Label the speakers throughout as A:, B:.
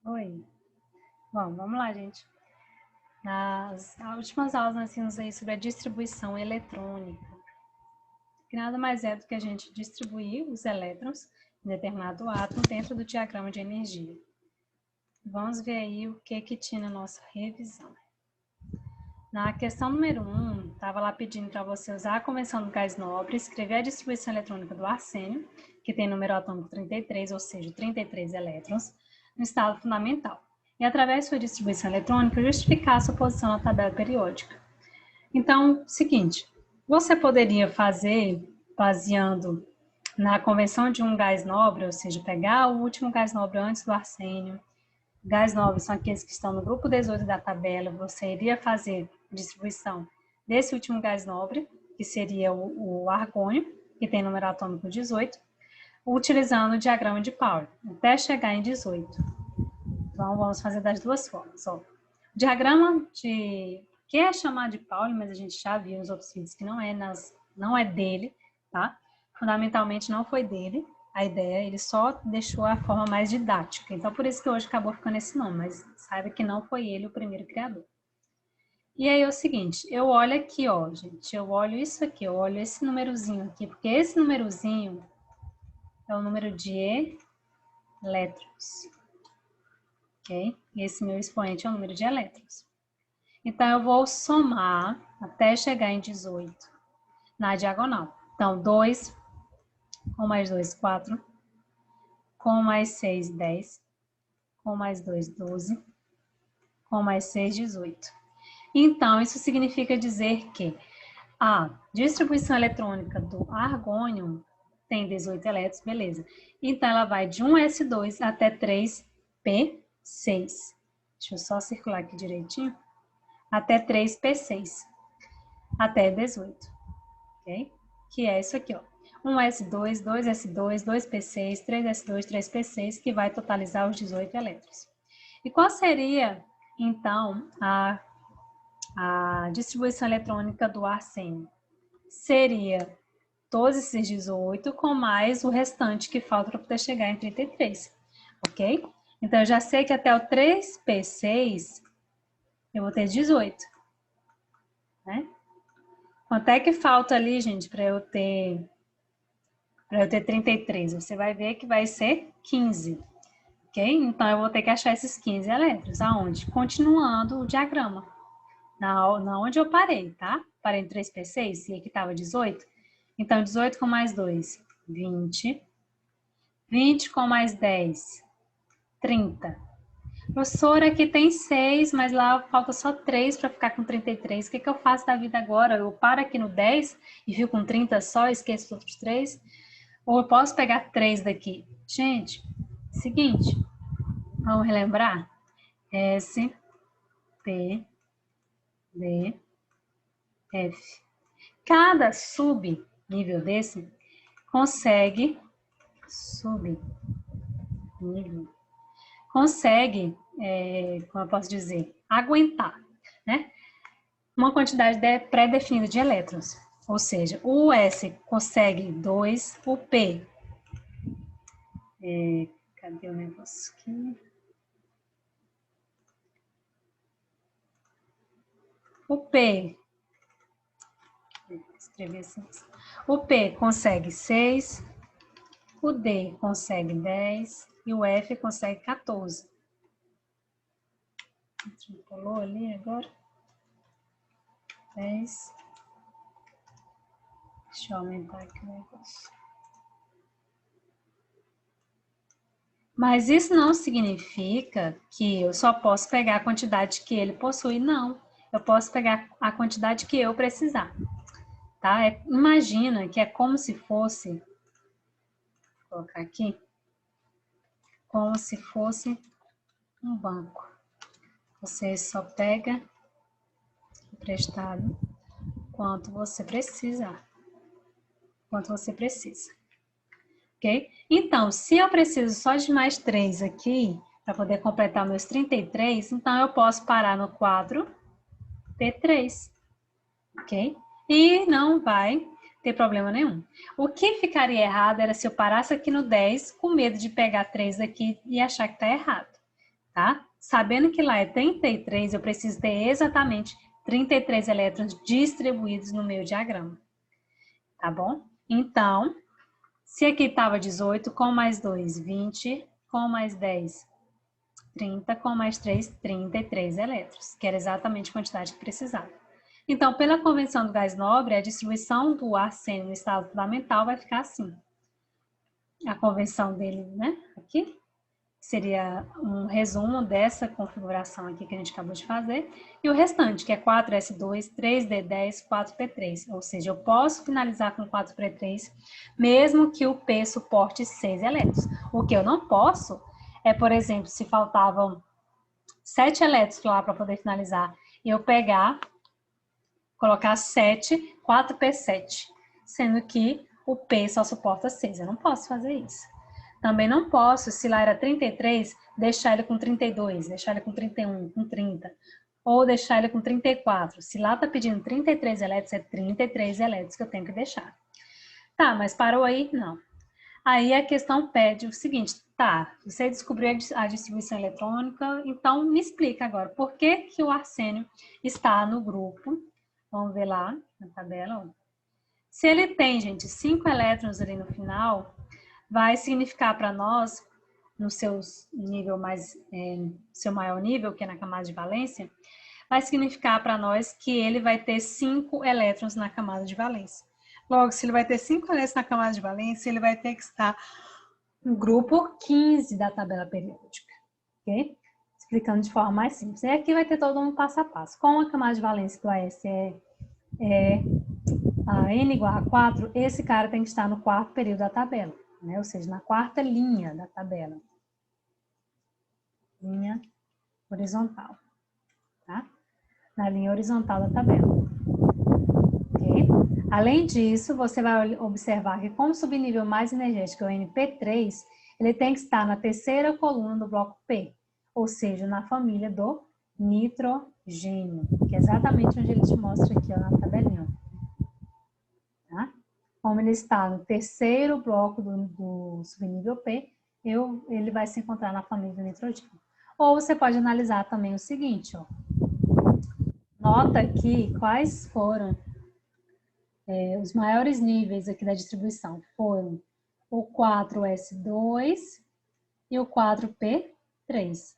A: Oi. Bom, vamos lá, gente. Nas últimas aulas nós vimos aí sobre a distribuição eletrônica, que nada mais é do que a gente distribuir os elétrons em determinado átomo dentro do diagrama de energia. Vamos ver aí o que tinha na nossa revisão. Na questão número 1, estava lá pedindo para você usar a convenção do gás nobre, escrever a distribuição eletrônica do arsênio, que tem número atômico 33, ou seja, 33 elétrons, no estado fundamental. E através de sua distribuição eletrônica, justificar a sua posição na tabela periódica. Então, seguinte, você poderia fazer baseando na convenção de um gás nobre, ou seja, pegar o último gás nobre antes do arsênio. Gás nobre são aqueles que estão no grupo 18 da tabela. Você iria fazer distribuição desse último gás nobre, que seria o argônio, que tem número atômico 18, utilizando o diagrama de Pauli, até chegar em 18. Então, vamos fazer das duas formas. Ó. O diagrama que é chamado de Pauli, mas a gente já viu nos outros vídeos que não é dele, tá? Fundamentalmente não foi dele a ideia, ele só deixou a forma mais didática. Então, por isso que hoje acabou ficando esse nome, mas saiba que não foi ele o primeiro criador. E aí é o seguinte, eu olho aqui, ó, gente, eu olho isso aqui, eu olho esse númerozinho aqui, porque esse númerozinho é o número de elétrons, ok? E esse meu expoente é o número de elétrons. Então, eu vou somar até chegar em 18 na diagonal. Então, 2 com mais 2, 4, com mais 6, 10, com mais 2, 12, com mais 6, 18. Então, isso significa dizer que a distribuição eletrônica do argônio tem 18 elétrons, beleza. Então, ela vai de 1s2 até 3p6. Deixa eu só circular aqui direitinho. Até 3p6. Até 18. Ok? Que é isso aqui, ó. 1s2, 2s2, 2p6, 3s2, 3p6, que vai totalizar os 18 elétrons. E qual seria, então, a distribuição eletrônica do arsênio? Seria todos esses 18 com mais o restante que falta para poder chegar em 33, ok? Então, eu já sei que até o 3p6 eu vou ter 18, né? Quanto é que falta ali, gente, para eu ter 33? Você vai ver que vai ser 15, ok? Então, eu vou ter que achar esses 15 elétrons. Aonde? Continuando o diagrama. Na onde eu parei, tá? Parei em 3p6 e aqui estava 18. Então, 18 com mais 2, 20. 20 com mais 10, 30. Professora, aqui tem 6, mas lá falta só 3 para ficar com 33. O que eu faço da vida agora? Eu paro aqui no 10 e fico com 30 só, esqueço os outros 3? Ou eu posso pegar 3 daqui? Gente, seguinte, vamos relembrar? S, P, D, F. Cada subnível desse consegue como eu posso dizer, aguentar, né? Uma quantidade pré-definida de elétrons. Ou seja, o S consegue 2, o P... cadê o negócio aqui? O P... escrever assim. O P consegue 6, o D consegue 10 e o F consegue 14. Colou ali agora. 10. Deixa eu aumentar aqui o negócio. Mas isso não significa que eu só posso pegar a quantidade que ele possui, não. Eu posso pegar a quantidade que eu precisar, tá? Imagina que é como se fosse, vou colocar aqui, como se fosse um banco. Você só pega emprestado quanto você precisar, ok? Então, se eu preciso só de mais 3 aqui, para poder completar meus 33, então eu posso parar no quadro P3, ok? E não vai ter problema nenhum. O que ficaria errado era se eu parasse aqui no 10, com medo de pegar 3 aqui e achar que está errado, tá? Sabendo que lá é 33, eu preciso ter exatamente 33 elétrons distribuídos no meu diagrama, tá bom? Então, se aqui estava 18, com mais 2, 20, com mais 10, 30, com mais 3, 33 elétrons, que era exatamente a quantidade que precisava. Então, pela convenção do gás nobre, a distribuição do arsênio no estado fundamental vai ficar assim. A convenção dele, né, aqui, seria um resumo dessa configuração aqui que a gente acabou de fazer, e o restante, que é 4s2, 3d10, 4p3, ou seja, eu posso finalizar com 4p3, mesmo que o P suporte 6 elétrons. O que eu não posso é, por exemplo, se faltavam 7 elétrons lá para poder finalizar, eu pegar, colocar 7, 4p7, sendo que o P só suporta 6, eu não posso fazer isso. Também não posso, se lá era 33, deixar ele com 32, deixar ele com 31, com 30. Ou deixar ele com 34. Se lá está pedindo 33 elétrons, é 33 elétrons que eu tenho que deixar. Tá, mas parou aí? Não. Aí a questão pede o seguinte, tá, você descobriu a distribuição eletrônica, então me explica agora, por que que o arsênio está no grupo? Vamos ver lá na tabela. Ó. Se ele tem, gente, 5 elétrons ali no final, vai significar para nós, no seu nível mais, seu maior nível, que é na camada de valência, vai significar para nós que ele vai ter 5 elétrons na camada de valência. Logo, se ele vai ter 5 elétrons na camada de valência, ele vai ter que estar no grupo 15 da tabela periódica, ok? Explicando de forma mais simples. E aqui vai ter todo um passo a passo. Como a camada de valência do AS é a N igual a 4, esse cara tem que estar no quarto período da tabela. Né? Ou seja, na quarta linha da tabela. Linha horizontal. Tá? Na linha horizontal da tabela. Ok? Além disso, você vai observar que como o subnível mais energético é o NP3, ele tem que estar na terceira coluna do bloco P, ou seja, na família do nitrogênio, que é exatamente onde ele te mostra aqui ó, na tabelinha. Tá? Como ele está no terceiro bloco do subnível P, ele vai se encontrar na família do nitrogênio. Ou você pode analisar também o seguinte, ó. Nota aqui quais foram os maiores níveis aqui da distribuição. Foram o 4s2 e o 4p3.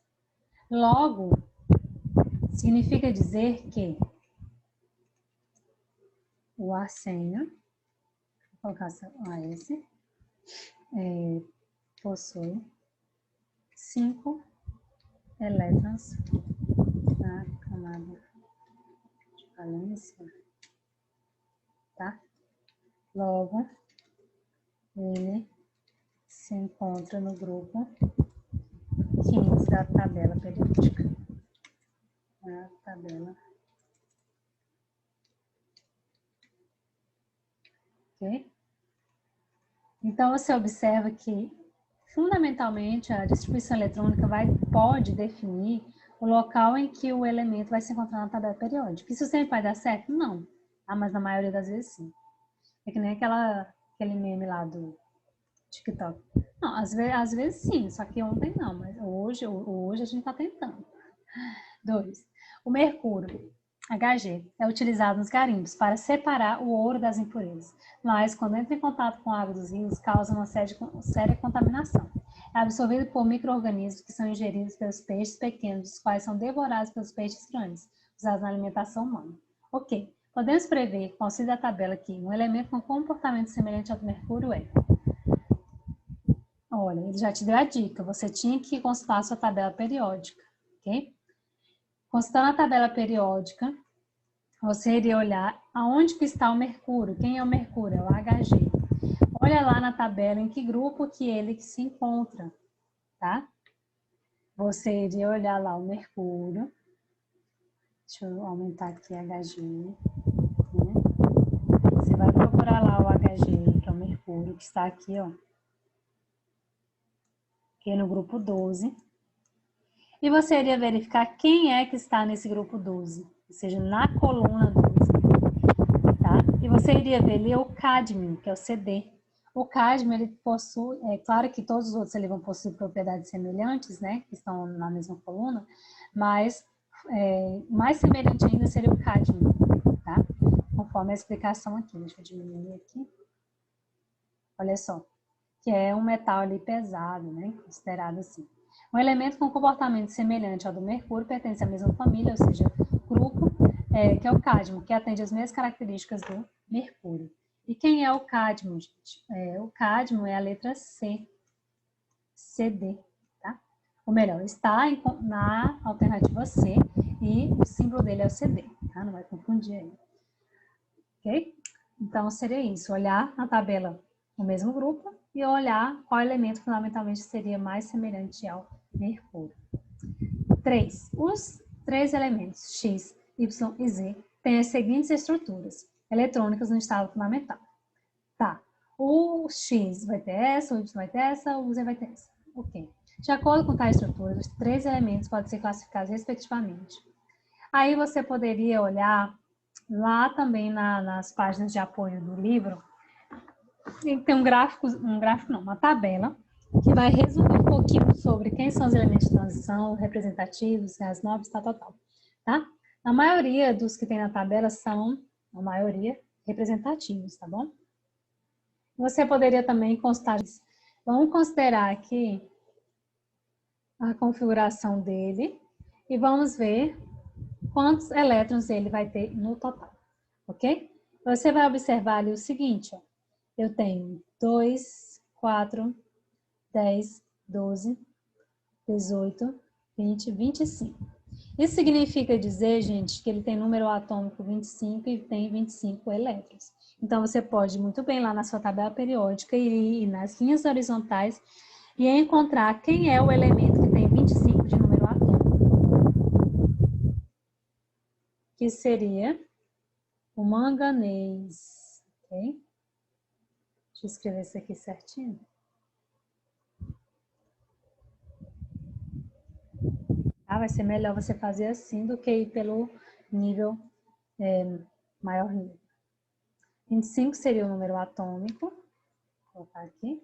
A: Logo, significa dizer que o arsênio, vou colocar AS, possui 5 elétrons na camada de valência, tá? Logo, ele se encontra no grupo 15 da tabela periódica. A tabela. Ok? Então, você observa que fundamentalmente, a distribuição eletrônica pode definir o local em que o elemento vai se encontrar na tabela periódica. Isso sempre vai dar certo? Não. Ah, mas na maioria das vezes sim. É que nem aquele meme lá do TikTok. Não, às vezes sim, só que ontem não, mas hoje a gente está tentando. 2. O mercúrio, Hg, é utilizado nos garimpos para separar o ouro das impurezas, mas quando entra em contato com a água dos rios, causa uma séria contaminação. É absorvido por micro-organismos que são ingeridos pelos peixes pequenos, os quais são devorados pelos peixes grandes, usados na alimentação humana. Ok, podemos prever, com auxílio da tabela aqui, um elemento com comportamento semelhante ao do mercúrio é... Olha, ele já te deu a dica, você tinha que consultar a sua tabela periódica, ok? Consultando a tabela periódica, você iria olhar aonde que está o mercúrio. Quem é o mercúrio? É o Hg. Olha lá na tabela em que grupo que ele se encontra, tá? Você iria olhar lá o mercúrio. Deixa eu aumentar aqui Hg. Né? Você vai procurar lá o Hg, que é o mercúrio, que está aqui, ó. Aqui no grupo 12. E você iria verificar quem é que está nesse grupo 12, ou seja, na coluna 12, tá? E você iria ver ali o cádmio, que é o CD. O cádmio, ele possui, é claro que todos os outros ali vão possuir propriedades semelhantes, né, que estão na mesma coluna, mas mais semelhante ainda seria o cádmio, tá? Conforme a explicação aqui, deixa eu diminuir aqui. Olha só, que é um metal ali pesado, né, considerado assim. Um elemento com comportamento semelhante ao do mercúrio pertence à mesma família, ou seja, grupo, que é o cádmio, que atende às mesmas características do mercúrio. E quem é o cádmio, gente? O cádmio é a letra C, CD, tá? Ou melhor, está na alternativa C e o símbolo dele é o CD, tá? Não vai confundir aí. Ok? Então, seria isso, olhar na tabela o mesmo grupo e olhar qual elemento fundamentalmente seria mais semelhante ao mercúrio. 3. Os 3 elementos X, Y e Z têm as seguintes estruturas eletrônicas no estado fundamental. Tá, o X vai ter essa, o Y vai ter essa, o Z vai ter essa. Ok. De acordo com tais estruturas, os 3 elementos podem ser classificados respectivamente. Aí você poderia olhar lá também nas páginas de apoio do livro, tem uma tabela, que vai resumir um pouquinho sobre quem são os elementos de transição, representativos, gases nobres, tal, tá? A maioria dos que tem na tabela são, a maioria, representativos, tá bom? Você poderia também constar isso. Vamos considerar aqui a configuração dele e vamos ver quantos elétrons ele vai ter no total, ok? Você vai observar ali o seguinte, ó. Eu tenho 2, 4, 10, 12, 18, 20, 25. Isso significa dizer, gente, que ele tem número atômico 25 e tem 25 elétrons. Então, você pode muito bem lá na sua tabela periódica ir nas linhas horizontais e encontrar quem é o elemento que tem 25 de número atômico. Que seria o manganês, ok? Deixa eu escrever isso aqui certinho. Vai ser melhor você fazer assim do que ir pelo nível maior nível. 25 seria o número atômico. Vou colocar aqui.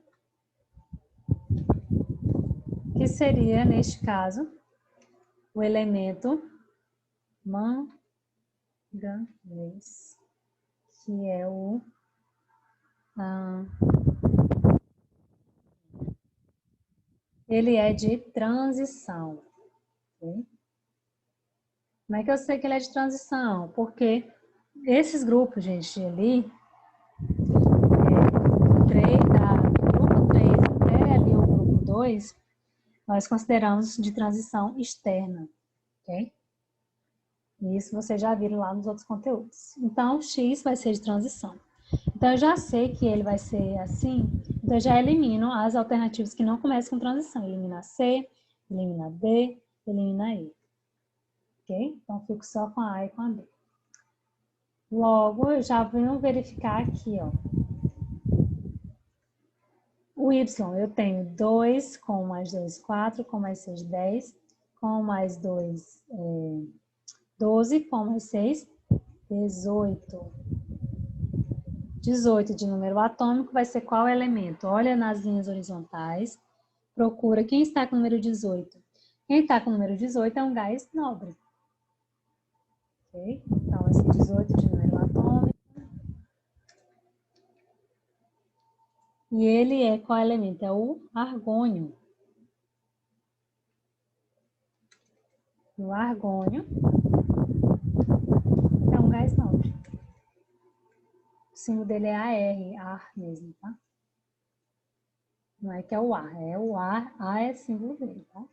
A: Que seria, neste caso, o elemento manganês, que é o ele é de transição. Okay? Como é que eu sei que ele é de transição? Porque esses grupos, gente, ali, do grupo 3 até ali o grupo 2, nós consideramos de transição externa, ok? Isso vocês já viram lá nos outros conteúdos. Então, X vai ser de transição. Então, eu já sei que ele vai ser assim, então eu já elimino as alternativas que não começam com transição. Elimina C, elimina D, elimina E. Ok? Então, fico só com a A e com a B. Logo, eu já venho verificar aqui, ó. O Y, eu tenho 2, com mais 2, 4, com mais 6, 10, com mais 2, 12, com mais 6, 18. 18 de número atômico vai ser qual elemento? Olha nas linhas horizontais, procura quem está com o número 18. Quem está com o número 18 é um gás nobre. Ok? Então, vai ser 18 de número atômico. E ele é qual elemento? É o argônio. O argônio é um gás nobre. O símbolo dele é ar mesmo, tá? Não é que é o ar, é o ar, A é símbolo dele, tá?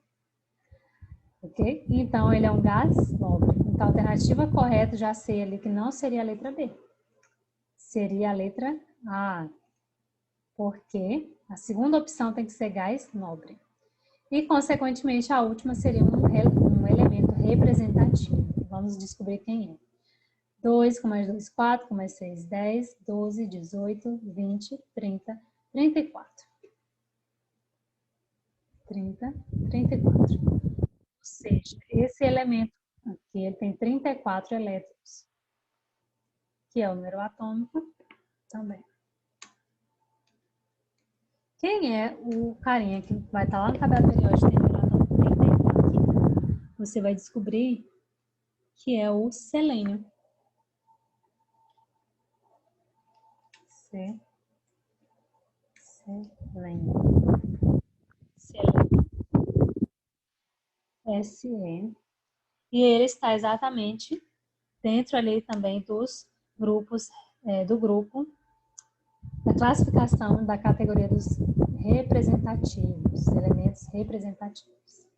A: Ok? Então, ele é um gás nobre. Então, a alternativa correta, já sei ali que não seria a letra B. Seria a letra A. Porque a segunda opção tem que ser gás nobre. E, consequentemente, a última seria um elemento representativo. Vamos descobrir quem é. 2 com mais 2, 4, com mais 6, 10, 12, 18, 20, 30, 34. 30, 34. Ou seja, esse elemento aqui ele tem 34 elétrons, que é o número atômico também. quem é o carinha que vai estar lá na tabela periódica tem número atômico 34? Você vai descobrir que é o selênio. Selênio. Selênio. SE. E ele está exatamente dentro ali também dos grupos, do grupo, da classificação da categoria dos representativos, elementos representativos.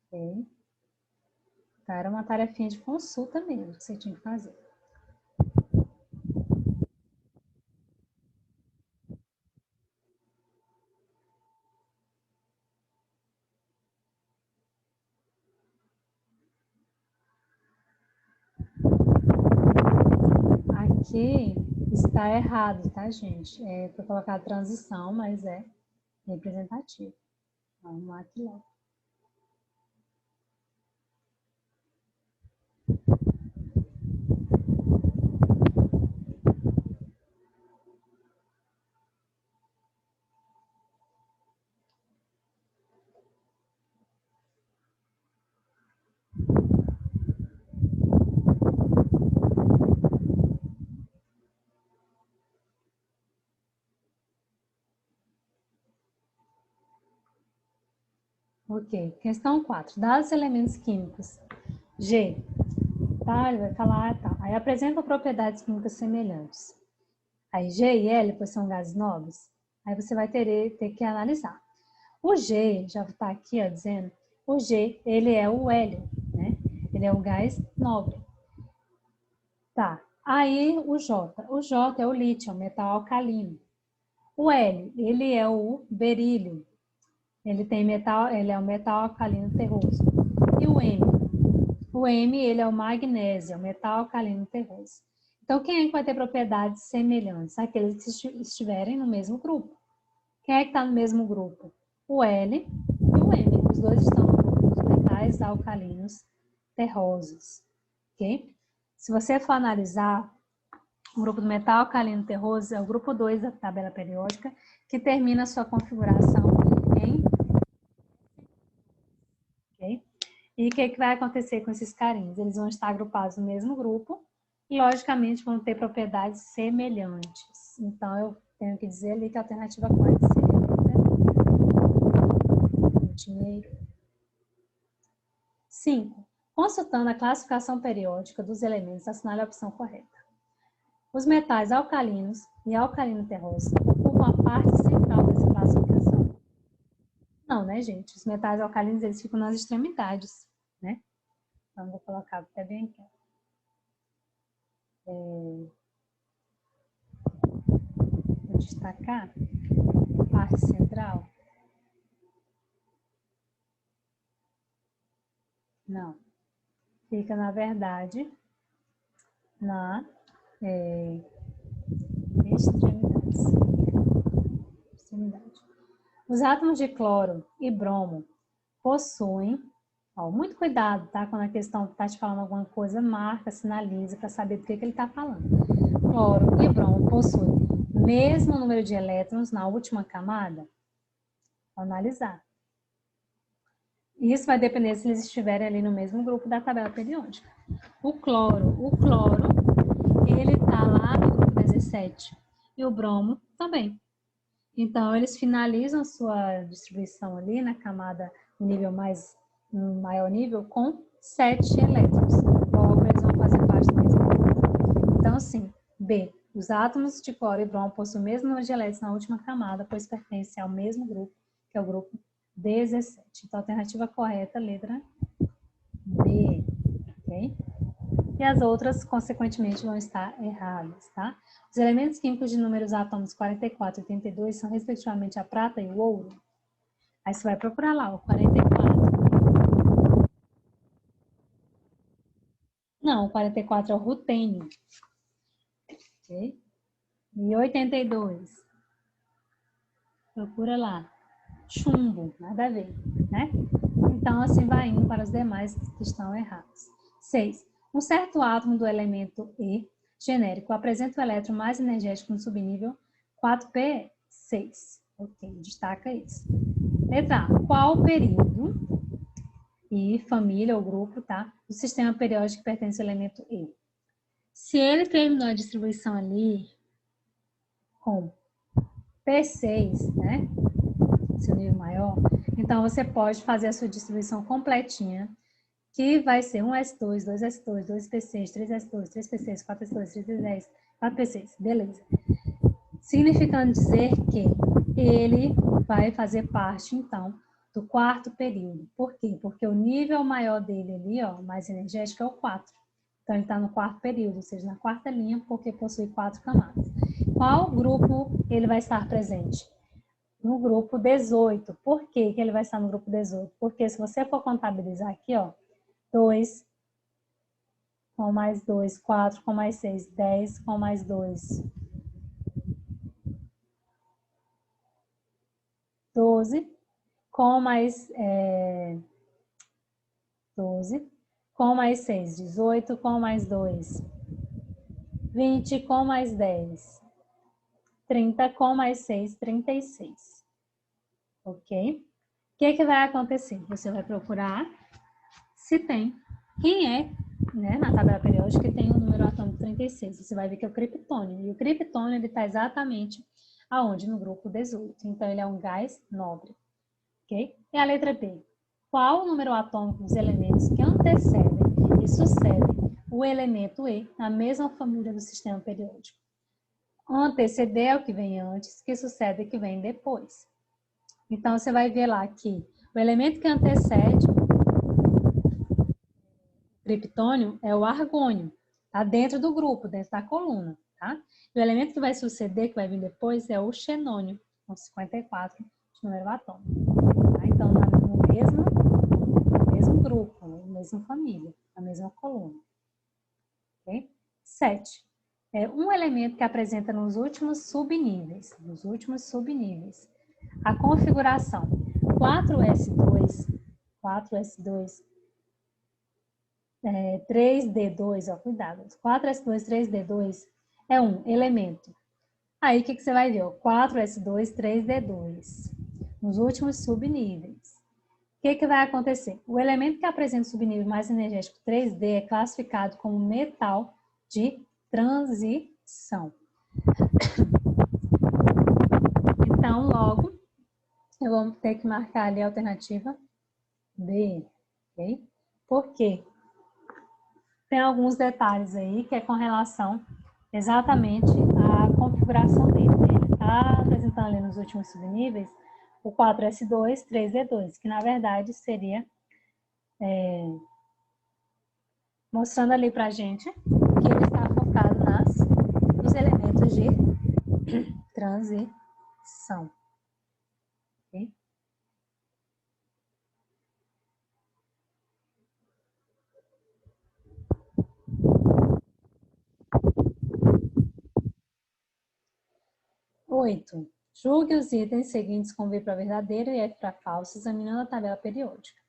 A: Ok? Então, era uma tarefinha de consulta mesmo que você tinha que fazer. Aqui está errado, tá, gente? Foi colocado transição, mas é representativo. Vamos lá aqui logo. Ok, questão 4. Dados os elementos químicos. G. Tá, ele vai falar, tá. Aí apresenta propriedades químicas semelhantes. Aí G e L, pois são gases nobres. Aí você vai ter que analisar. O G, já está aqui ó, dizendo, o G, ele é o hélio, né? Ele é o gás nobre. Tá, aí o J. O J é o lítio, é o metal alcalino. O L, ele é o berílio. Ele é o metal alcalino terroso. E o M? O M, ele é o magnésio, é o metal alcalino terroso. Então, quem é que vai ter propriedades semelhantes? Aqueles que estiverem no mesmo grupo. Quem é que está no mesmo grupo? O L e o M. Os dois estão no grupo dos metais alcalinos terrosos. Ok? Se você for analisar, o grupo do metal alcalino terroso é o grupo 2 da tabela periódica, que termina a sua configuração em... Okay? E o que vai acontecer com esses carinhos? Eles vão estar agrupados no mesmo grupo e, logicamente, vão ter propriedades semelhantes. Então, eu tenho que dizer ali que a alternativa correta seria o dinheiro. 5. Consultando a classificação periódica dos elementos, assinale a opção correta. Os metais alcalinos e alcalino terroso ocupam a parte central dessa classificação. Não, né, gente? Os metais alcalinos, eles ficam nas extremidades, né? Então, vou colocar até bem aqui. Vou destacar a parte central. Não. Fica, na verdade, na extremidade. Os átomos de cloro e bromo possuem, muito cuidado, tá? Quando a questão está te falando alguma coisa, marca, sinaliza para saber do que ele está falando. Cloro e bromo possuem o mesmo número de elétrons na última camada? Vou analisar. Isso vai depender se eles estiverem ali no mesmo grupo da tabela periódica. O cloro, ele está lá no grupo 17 e o bromo também. Então, eles finalizam sua distribuição ali na camada, no maior nível, com 7 elétrons. Logo, eles vão fazer parte do mesmo grupo. Então, assim, B. Os átomos de cloro e bromo possuem o mesmo número de elétrons na última camada, pois pertencem ao mesmo grupo, que é o grupo 17. Então, a alternativa correta, letra B. Ok? E as outras, consequentemente, vão estar erradas, tá? Os elementos químicos de números atômicos 44 e 82 são, respectivamente, a prata e o ouro. Aí você vai procurar lá, o 44. Não, o 44 é o rutênio. Ok? E 82. Procura lá. Chumbo, nada a ver, né? Então, assim vai indo para os demais que estão errados. 6. Um certo átomo do elemento E, genérico, apresenta o elétron mais energético no subnível 4p6. Ok, destaca isso. Letra A. Qual o período e família ou grupo, tá? Do sistema periódico que pertence ao elemento E? Se ele terminou a distribuição ali com P6, né? Seu nível maior, então você pode fazer a sua distribuição completinha, que vai ser 1S2, 2S2, 2P6, 3S2, 3P6, 4S2, 3P10, 4P6, beleza. Significando dizer que ele vai fazer parte, então, do quarto período. Por quê? Porque o nível maior dele ali, ó, mais energético, é o 4. Então, ele está no quarto período, ou seja, na quarta linha, porque possui 4 camadas. Qual grupo ele vai estar presente? No grupo 18. Por que ele vai estar no grupo 18? Porque se você for contabilizar aqui, ó, 2 com mais 2, 4 com mais 6, 10 com mais 2, 12 com mais 12 com mais 6, 18 com mais 2, 20 com mais 10, 30 com mais 6, 36. Ok? O que vai acontecer? Você vai procurar se tem, quem é, né, na tabela periódica que tem o número atômico 36. Você vai ver que é o criptônio. E o criptônio ele está exatamente aonde? No grupo 18. Então, ele é um gás nobre. Ok? E a letra B. Qual o número atômico dos elementos que antecedem e sucedem o elemento E na mesma família do sistema periódico? Anteceder é o que vem antes, que sucede é o que vem depois. Então, você vai ver lá que o elemento que antecede o criptônio é o argônio. Está dentro do grupo, dentro da coluna. Tá? E o elemento que vai suceder, que vai vir depois, é o xenônio, com 54 de número atômico. Tá? Então, no mesmo grupo, na mesma família, na mesma coluna. Okay? 7. É um elemento que apresenta nos últimos subníveis, a configuração 4S2, 3D2, ó, cuidado, 4S2, 3D2 é um elemento. Aí, o que você vai ver? Ó, 4S2, 3D2, nos últimos subníveis. O que vai acontecer? O elemento que apresenta o subnível mais energético 3D é classificado como metal de transição. Então, logo, eu vou ter que marcar ali a alternativa B, ok? Por quê? Tem alguns detalhes aí que é com relação exatamente à configuração dele. Ele está apresentando ali nos últimos subníveis o 4S2, 3D2, que na verdade seria mostrando ali pra gente que ele está focado nos elementos de transição. Okay? Oito. Julgue os itens seguintes com V para verdadeiro e F para falso, examinando a tabela periódica.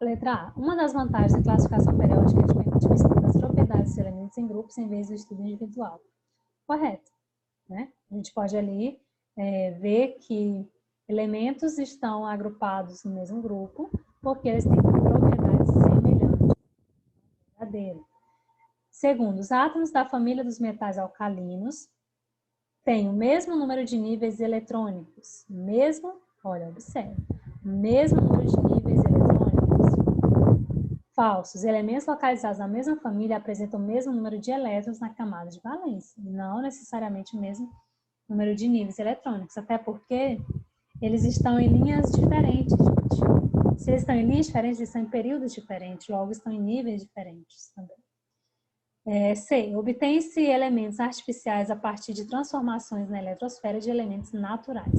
A: Letra A. Uma das vantagens da classificação periódica é de permitir o estudo das propriedades dos elementos em grupos em vez do estudo individual. Correto. Né? A gente pode ali ver que elementos estão agrupados no mesmo grupo porque eles têm propriedades semelhantes. Verdadeiro. Segundo, os átomos da família dos metais alcalinos têm o mesmo número de níveis eletrônicos. Olha, observe. O mesmo número de níveis eletrônicos. Falsos. Elementos localizados na mesma família apresentam o mesmo número de elétrons na camada de valência. Não necessariamente o mesmo número de níveis eletrônicos. Até porque eles estão em linhas diferentes, gente. Se eles estão em linhas diferentes, eles estão em períodos diferentes. Logo, estão em níveis diferentes também. C. Obtém-se elementos artificiais a partir de transformações na eletrosfera de elementos naturais.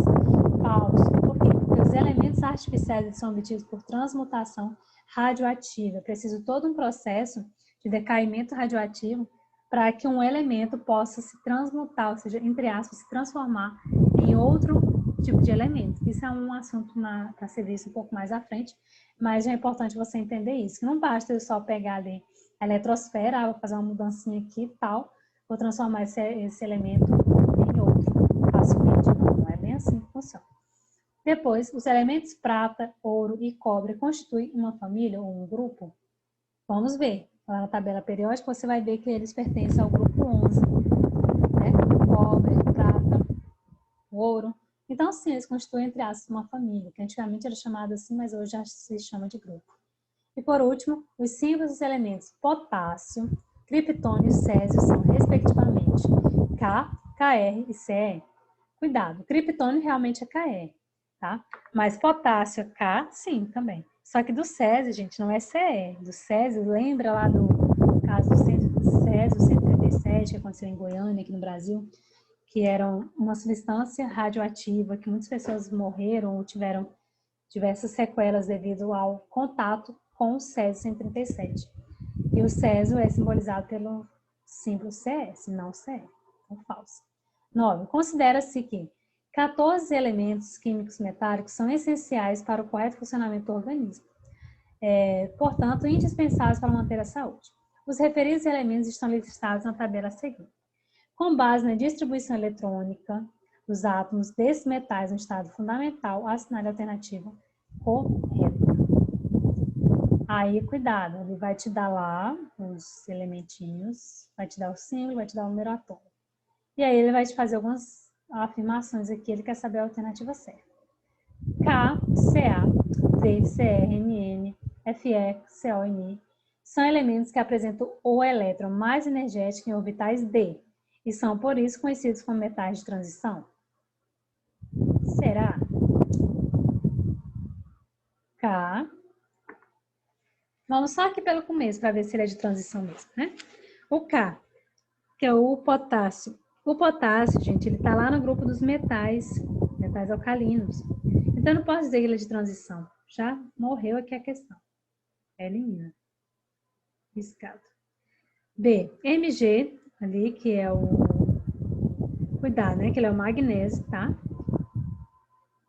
A: Falso. Por quê? Porque os elementos artificiais são obtidos por transmutação radioativa. É preciso todo um processo de decaimento radioativo para que um elemento possa se transmutar, ou seja, entre aspas, se transformar em outro tipo de elemento. Isso é um assunto para ser visto um pouco mais à frente, mas é importante você entender isso. Não basta eu só pegar ali a eletrosfera, vou fazer uma mudancinha aqui e tal, vou transformar esse elemento em outro. função. Depois, os elementos prata, ouro e cobre constituem uma família ou um grupo? Vamos ver. Lá na tabela periódica, você vai ver que eles pertencem ao grupo 11. Né? Cobre, prata, ouro. Então, sim, eles constituem, entre aspas, uma família, que antigamente era chamada assim, mas hoje já se chama de grupo. E, por último, os símbolos dos elementos potássio, criptônio e césio são, respectivamente, K, Kr e Ce. Cuidado, criptônio realmente é Ke, tá? Mas potássio é K, sim, também. Só que do césio, gente, não é Ce. Do césio, lembra lá do caso do césio 137, que aconteceu em Goiânia, aqui no Brasil, que era uma substância radioativa, que muitas pessoas morreram ou tiveram diversas sequelas devido ao contato com o césio 137. E o césio é simbolizado pelo símbolo CS, não Ce. Então, falso. 9. Considera-se que 14 elementos químicos metálicos são essenciais para o correto funcionamento do organismo, portanto, indispensáveis para manter a saúde. Os referidos elementos estão listados na tabela a seguir. Com base na distribuição eletrônica dos átomos desses metais no estado fundamental, assinale a alternativa correta. Aí, cuidado, ele vai te dar lá os elementinhos, vai te dar o símbolo, vai te dar o número atômico. E aí ele vai te fazer algumas afirmações aqui, ele quer saber a alternativa certa. K, Ca, V, Cr, Mn, Fe, Co e Mi são elementos que apresentam o elétron mais energético em orbitais d e são, por isso, conhecidos como metais de transição. Será? K. Vamos só aqui pelo começo para ver se ele é de transição mesmo, né? O K, que é o potássio. O potássio, gente, ele está lá no grupo dos metais alcalinos. Então, eu não posso dizer que ele é de transição. Já morreu aqui a questão. Elimina. Riscado. B, Mg, ali, que é o... Cuidado, né? Que ele é o magnésio, tá?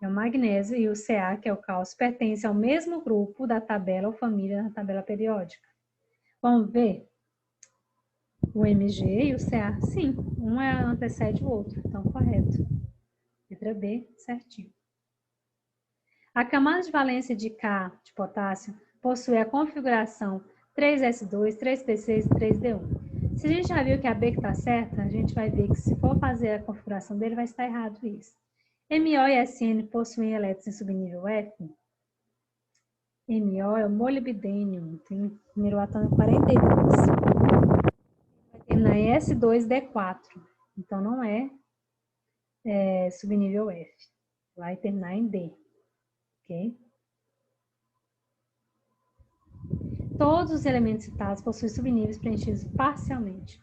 A: É o magnésio e o Ca, que é o cálcio, pertence ao mesmo grupo da tabela ou família na tabela periódica. Vamos ver? O Mg e o Ca, sim, um antecede o outro, então correto. Letra B, certinho. A camada de valência de K, de potássio, possui a configuração 3s2, 3p6 e 3d1. Se a gente já viu que a B está certa, a gente vai ver que se for fazer a configuração dele, vai estar errado isso. MO e SN possuem elétrons em subnível F. MO é o molibdênio, tem número atômico 42. Vai terminar em S2D4, então não é subnível F. Vai terminar em D, ok? Todos os elementos citados possuem subníveis preenchidos parcialmente.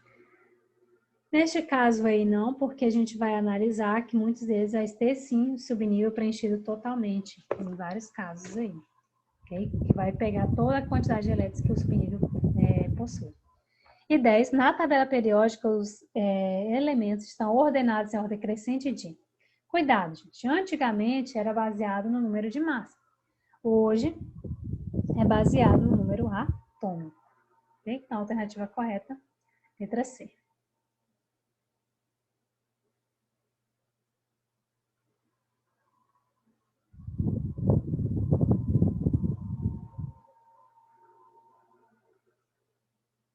A: Neste caso aí não, porque a gente vai analisar que muitos deles vai ter sim o subnível preenchido totalmente, em vários casos aí, ok? Que vai pegar toda a quantidade de elétrons que o subnível possui. E 10, na tabela periódica, os elementos estão ordenados em ordem crescente de... Cuidado, gente, antigamente era baseado no número de massa. Hoje é baseado no número atômico. Okay? Então, a alternativa correta, letra C.